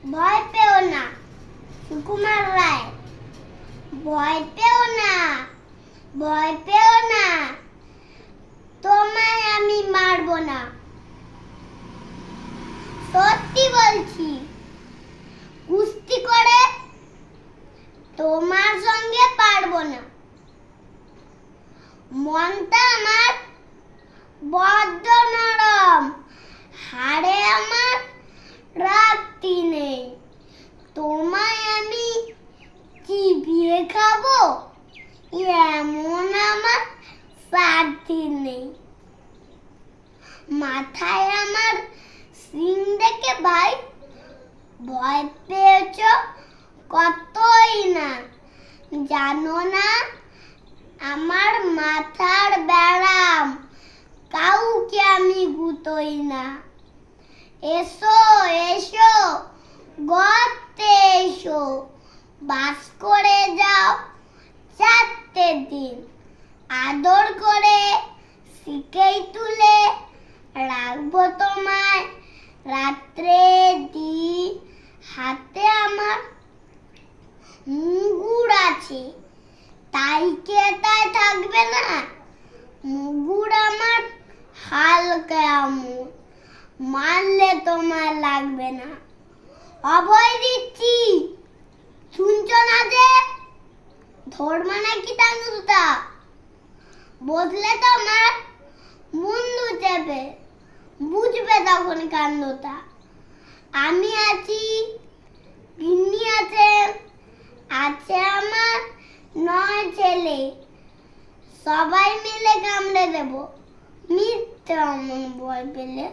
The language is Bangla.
ভয় পেও না সুকুমার রায়। ভয় পেও না, ভয় পেও না, তোমায় আমি মারবো না। সত্যি বলছি, কুস্তি করে তোমার সঙ্গে পারবো না। মনটা আমার বড্ড নরম, হাড়ে আমার রাখতি নেই। তোমায় আমি চিবিয়ে খাবো এমন আমার সাধ্যি নেই। মাথায় আমার সিং দেখে ভাই ভয় পেয়েছ কতই না। জানো না আমার মাথার ব্যারাম, কাউকে আমি গুতোই না। এসো এসো গর্তে এসো, বাস করে যাও 4টে দিন। আদর করে শিকেই তুলে রাখবো তোমায় রাত্রে দিন। হাতে আমার মুগুর আছে, তাই কে তাই থাকবে না। মুগুর আমার হালকা আমুল, মারলে তোমার লাগবে না। অভয় দিচ্ছি, শুনছো না যে? ধর্ম নাকি টাঙ্গুটা বদলে তোমার বন্ধু চেপে, বুঝবে তখন কাণ্ডটা। আমি আছি, গিন্নি আছে, আছে আমার 9 ছেলে। সবাই মিলে কামড়ে দেব মিথ্যে অমন ভয় পেলে।